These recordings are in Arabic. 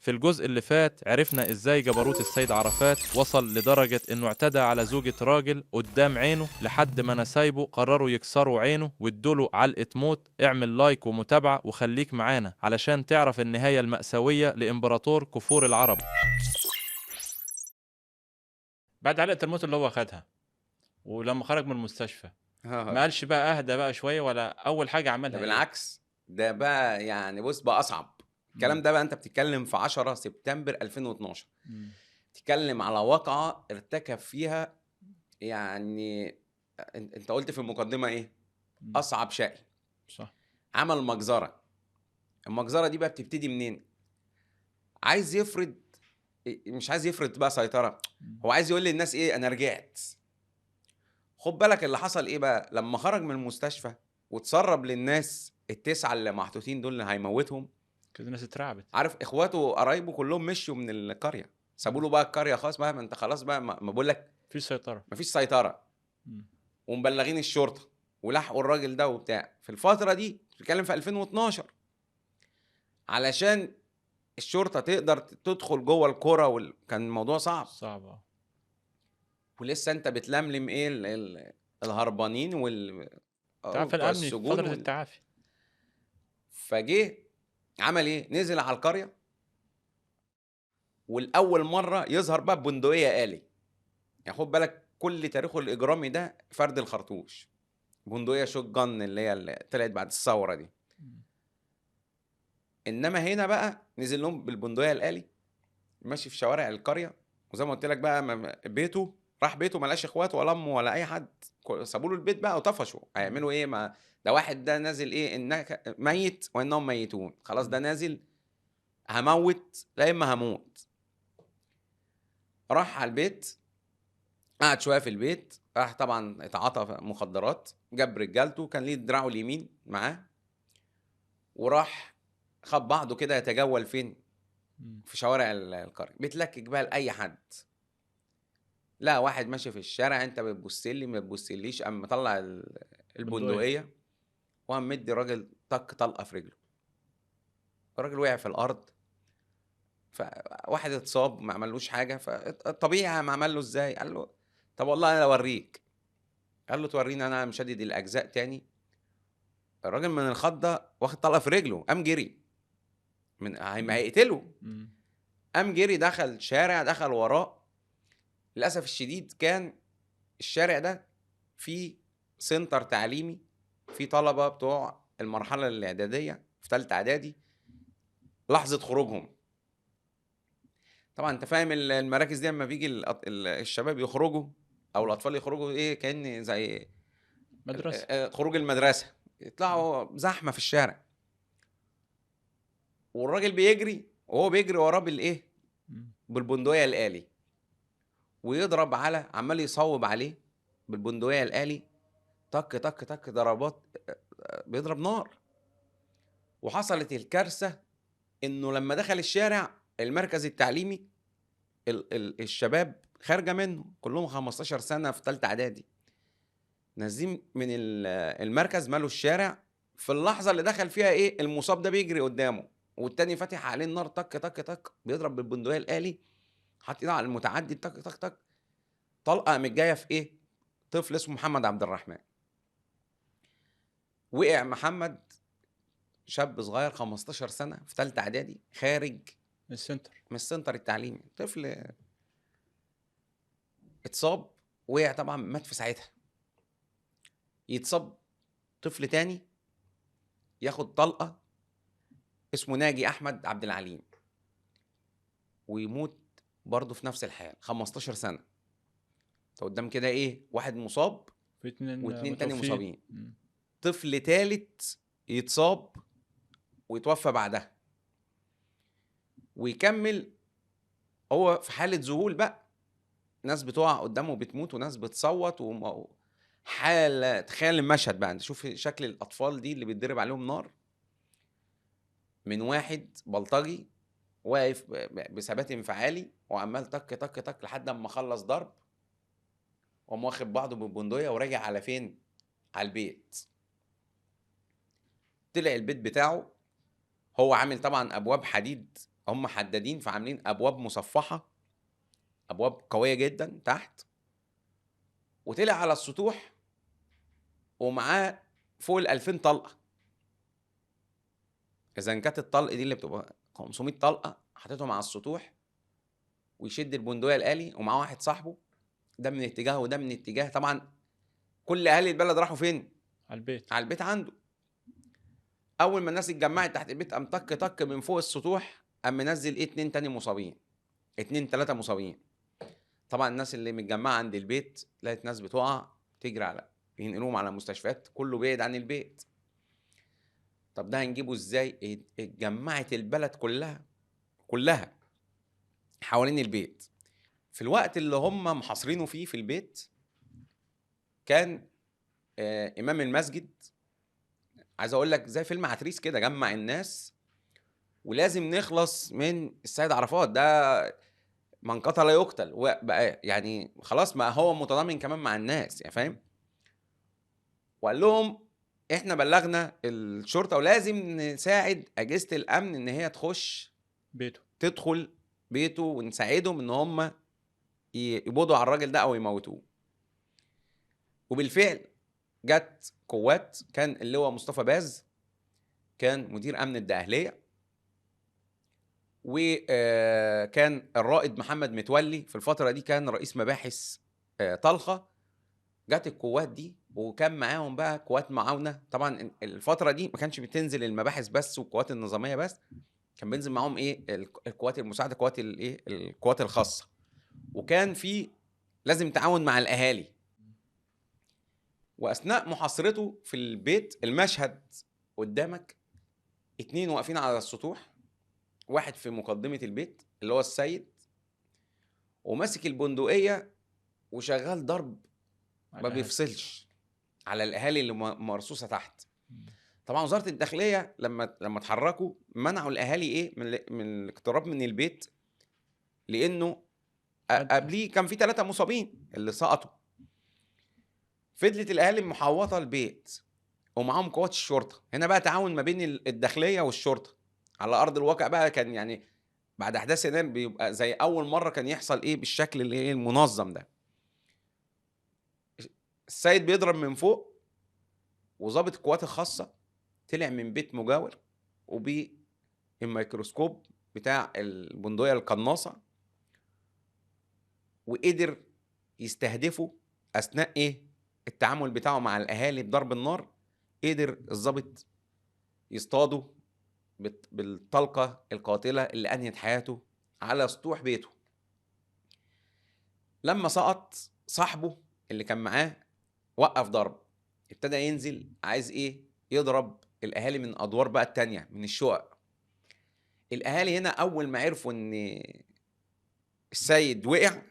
في الجزء اللي فات عرفنا ازاي جبروت السيد عرفات وصل لدرجة انه اعتدى على زوجة راجل قدام عينه لحد ما نسايبه قرروا يكسروا عينه وادوله علقة موت. اعمل لايك ومتابعة وخليك معانا علشان تعرف النهاية المأساوية لإمبراطور كفور العرب. بعد علقة الموت اللي هو خدها ولما خرج من المستشفى ما قالش بقى اهدى بقى شوية، ولا اول حاجة ده عملها ايه؟ بالعكس، ده بقى يعني بص بقى اصعب. الكلام ده بقى انت بتتكلم في 10 سبتمبر 2012، مم. تتكلم على واقعة ارتكب فيها يعني انت قلت في المقدمة ايه؟ مم. اصعب شيء. صح. عمل مجزرة. المجزرة دي بقى بتبتدي منين؟ عايز يفرض، مش عايز يفرض بقى سيطرة، هو عايز يقول للناس ايه؟ انا رجعت. خد بالك اللي حصل ايه بقى لما خرج من المستشفى وتسرب للناس التسعة اللي محطوطين دول اللي هيموتهم. كده الناس اترعبت. عارف اخواته وقرايبه كلهم مشيوا من القرية، سابوا له بقى القرية خلاص بقى، ما انت خلاص بقى، ما بقول لك في سيطرة. مفيش سيطرة. مم. ومبلغين الشرطة ولحقوا الراجل ده وبتاع. في الفترة دي بتتكلم في 2012، علشان الشرطة تقدر تدخل جوه القرى كان الموضوع صعب. صعبة. ولسه انت بتلملم ايه الهربانين التعافي بتوع الأمني في السجون فترة التعافي. فجه عمل ايه؟ نزل على القرية، والأول مرة يظهر بقى ببندقية آلي. يعني خد بالك كل تاريخه الإجرامي ده فرد الخرطوش، بندقية شوت جن اللي طلعت بعد الثورة دي. إنما هنا بقى نزل لهم بالبندقية الآلي، ماشي في شوارع القرية. وزي ما قلت لك بقى بيته، راح بيته ما لقاش اخواته ولا امه ولا اي حد، سابوا له البيت بقى وطفشوا. هيعملوا ايه؟ ما ده واحد ده نازل ايه؟ انك ميت وانهم ميتون. خلاص ده نازل هموت لا اما هموت. راح على البيت، قعد شويه في البيت، راح طبعا اتعاطى مخدرات، جاب رجالته كان ليه دراعه اليمين معاه، وراح خد بعضه كده يتجول فين؟ في شوارع القريه، بيتلكك بقى لاي حد. لا واحد ماشي في الشارع، انت بتبص لي ما تبصليش، قام مطلع بندقية. البندقيه وقام مدي راجل طلقه في رجله. الراجل وقع في الارض. فواحد اتصاب ما عملوش حاجه، فالطبيعي ما عمل له ازاي؟ قال له طب والله انا اوريك. قال له توريني انا مشدد الاجزاء تاني. الراجل من الخضه واخد طلقه في رجله، قام جري من هيقتله. مم. قام جري دخل شارع، دخل وراه. للاسف الشديد كان الشارع ده فيه سنتر تعليمي، في طلبه بتوع المرحله الاعداديه في ثالثه اعدادي. لحظه خروجهم، طبعا انت فاهم المراكز دي لما بيجي الشباب يخرجوا او الاطفال يخرجوا ايه؟ كأن زي مدرسة. خروج المدرسه، يطلعوا زحمه في الشارع. والراجل بيجري وهو بيجري وراه بالايه؟ مم. بالبندقيه الآلي، ويضرب على عمال يصوب عليه بالبندقيه الآلي، طك طك طك ضربات، بيضرب نار. وحصلت الكارثه انه لما دخل الشارع المركز التعليمي، الشباب خارجه منه كلهم 15 سنه في ثالثه اعدادي، نازلين من المركز مالوا الشارع. في اللحظه اللي دخل فيها ايه؟ المصاب ده بيجري قدامه والتاني فاتح عليه النار، طك طك طك بيضرب بالبندقيه الآلي، حاطط ايده على المتعدي، طك طك طك، طلقه قامت جايه في ايه؟ طفل اسمه محمد عبد الرحمن. وقع محمد، شاب صغير 15 سنه في ثالثه اعدادي، خارج السنتر. من السنتر التعليمي، طفل اتصاب، وقع طبعا مات في ساعتها. يتصاب طفل تاني ياخد طلقه اسمه ناجي احمد عبد العليم، ويموت برضه في نفس الحال 15 سنه. انت قدام كده ايه؟ واحد مصاب في اتنين واتنين تاني متوفين. مصابين. طفل تالت يتصاب ويتوفى بعدها، ويكمل هو في حاله ذهول بقى. ناس بتقع قدامه بتموت وناس بتصوت حاله. تخيل المشهد بقى، انت شوف شكل الاطفال دي اللي بيتضرب عليهم نار من واحد بلطجي واقف بثبات انفعالي وعمال تك تك تك لحد اما خلص ضرب، وقام واخد بعضه بالبندقيه وراجع على فين؟ على البيت. طلع البيت بتاعه، هو عامل طبعا ابواب حديد، هم حدادين، فعاملين ابواب مصفحه، ابواب قويه جدا تحت، وطلع على السطوح ومعاه فوق ال 2000 طلقه. اذا كانت الطلقه دي اللي بتبقى 500 طلقه حاططهم على السطوح، ويشد البندقيه الالي ومعاه واحد صاحبه، ده من اتجاه وده من اتجاه. طبعا كل اهالي البلد راحوا فين؟ على البيت. على البيت عنده. اول ما الناس اتجمعت تحت البيت قام طك طك من فوق السطوح، قام منزل ايه 2 تاني مصابين، 2 3 مصابين. طبعا الناس اللي متجمعه عند البيت لقيت ناس بتقع تجري على ينقلوهم على مستشفيات، كله بعيد عن البيت. طب ده هنجيبه ازاي؟ اتجمعت البلد كلها حوالين البيت. في الوقت اللي هم محاصرينه فيه في البيت، كان امام المسجد، عايز اقول لك زي فيلم عتريس كده، جمع الناس ولازم نخلص من السيد عرفات ده، من قتل يقتل، وبقى يعني خلاص ما هو متضامن كمان مع الناس، يعني فاهم. وقال لهم احنا بلغنا الشرطه ولازم نساعد اجهزه الامن ان هي بيته. تدخل بيته، ونساعدهم ان هم يقبضوا على الراجل ده او يموتوه. وبالفعل جت قوات، كان اللواء مصطفى باز كان مدير امن الدقهليه، وكان الرائد محمد متولي في الفتره دي كان رئيس مباحث طلخه. جت القوات دي وكان معاهم بقى قوات معاونه. طبعا الفتره دي ما كانش بتنزل المباحث بس والقوات النظاميه بس، كان بينزل معاهم ايه القوات المساعده، قوات الايه القوات الخاصه. وكان في لازم تعاون مع الاهالي. واثناء محاصرته في البيت، المشهد قدامك 2 واقفين على السطوح، واحد في مقدمه البيت اللي هو السيد، وماسك البندقيه وشغال ضرب ما بيفصلش على الاهالي اللي مرصوصه تحت. طبعا وزاره الداخليه لما اتحركوا منعوا الاهالي ايه من الاقتراب من البيت، لانه قبليه كان في 3 مصابين اللي سقطوا. فضلت الاهالي محوطه البيت ومعاهم قوات الشرطه. هنا بقى تعاون ما بين الداخليه والشرطه على ارض الواقع بقى. كان يعني بعد احداث يناير بيبقى زي اول مره كان يحصل ايه بالشكل اللي ايه المنظم ده. السيد بيضرب من فوق، وظابط القوات الخاصه طلع من بيت مجاور وبالميكروسكوب بتاع البندقيه القناصه، وقدر يستهدفه اثناء ايه التعامل بتاعه مع الاهالي بضرب النار. قدر الضابط يصطاده بالطلقه القاتله اللي انهت حياته على سطوح بيته. لما سقط صاحبه اللي كان معاه وقف ضرب، ابتدى ينزل عايز ايه يضرب الاهالي من ادوار بقى التانية من الشقق. الاهالي هنا اول ما عرفوا ان السيد وقع،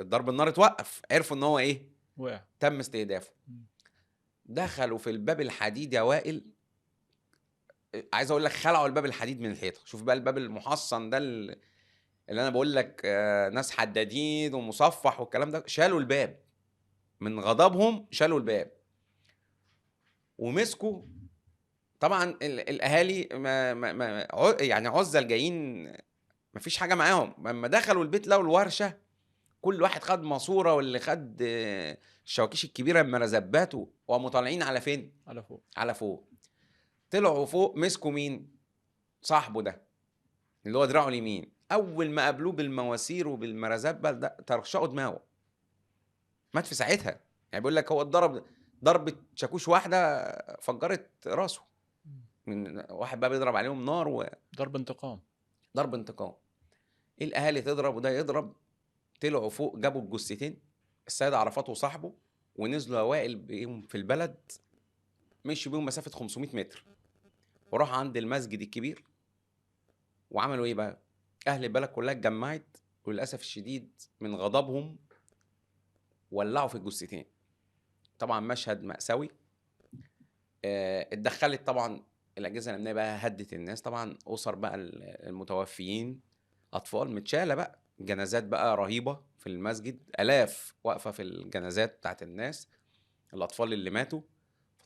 الضرب النار اتوقف، عرفوا ان هو ايه وقع، تم استهدافه. دخلوا في الباب الحديد يا وائل، عايز اقول لك خلعوا الباب الحديد من الحيطه. شوف بقى الباب المحصن ده اللي انا بقول لك ناس حدادين ومصفح والكلام ده، شالوا الباب من غضبهم، شالوا الباب ومسكوا. طبعا الاهالي يعني عزل جايين، مفيش حاجه معاهم. لما دخلوا البيت لقوا الورشه، كل واحد خد ماسوره، واللي خد الشواكيش الكبيره المرزبات، وقاموا طالعين على فين؟ على فوق. على فوق. طلعوا فوق مسكوا مين؟ صاحبه ده اللي هو دراعه اليمين. اول ما قابلوه بالمواسير وبالمرزبه ده ترشقوا دماغه، مات في ساعتها. يعني بيقول لك هو اتضرب ضربه شاكوش واحده فجرت راسه، من واحد بقى بيضرب عليهم نار ضرب انتقام. ضرب انتقام. الاهالي تضرب وده يضرب. طلعوا فوق جابوا الجثتين، السيد عرفات وصاحبه، ونزلوا اوائل بيهم في البلد، مشوا بيهم مسافه 500 متر، وراحوا عند المسجد الكبير. وعملوا ايه بقى؟ اهل البلد كلها اتجمعت، وللاسف الشديد من غضبهم ولعوا في الجثتين. طبعا مشهد مأساوي. اتدخلت طبعا الاجهزه الامنيه بقى، هدت الناس. طبعا اسر بقى المتوفيين، اطفال متشاله بقى، جنازات بقى رهيبه في المسجد، الاف واقفه في الجنازات بتاعت الناس، الاطفال اللي ماتوا.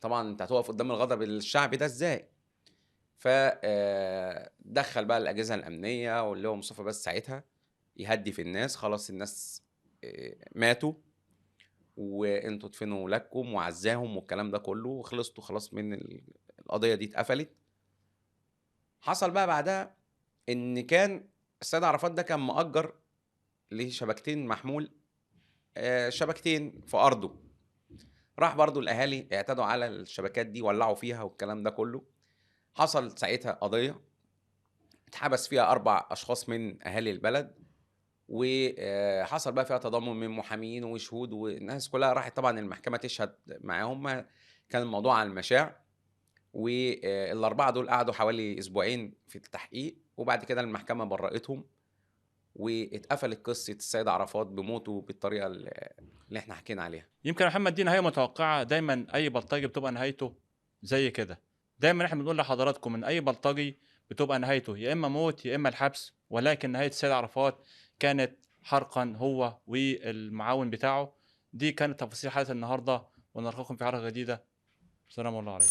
طبعا انت هتقف قدام الغضب الشعبي ده ازاي؟ دخل بقى الاجهزه الامنيه واللي هو مصطفى بس ساعتها يهدي في الناس، خلاص الناس ماتوا وانتوا ادفنوا ولادكم وعزاهم والكلام ده كله، وخلصتوا خلاص من القضيه دي اتقفلت. حصل بقى بعدها ان كان السيد عرفات ده كان مأجر لشبكتين محمول، شبكتين في ارضه. راح برضو الاهالي اعتدوا على الشبكات دي، ولعوا فيها والكلام ده كله. حصل ساعتها قضيه اتحبس فيها 4 اشخاص من اهالي البلد، وحصل بقى فيها تضامن من محامين وشهود، والناس كلها راحت طبعا المحكمه تشهد معاهم. كان الموضوع على المشاع، والاربعه دول قعدوا حوالي اسبوعين في التحقيق، وبعد كده المحكمه برأتهم، واتقفلت قصه السيد عرفات بموته بالطريقه اللي احنا حكينا عليها. يمكن يا محمد دي نهايه متوقعه، دايما اي بلطجي بتبقى نهايته زي كده. دايما احنا بنقول لحضراتكم ان اي بلطجي بتبقى نهايته يا اما موت يا اما الحبس، ولكن نهايه السيد عرفات كانت حرقا هو والمعاون بتاعه. دي كانت تفاصيل حلقه النهارده، ونلقاكم في حلقه جديده. السلام الله عليكم.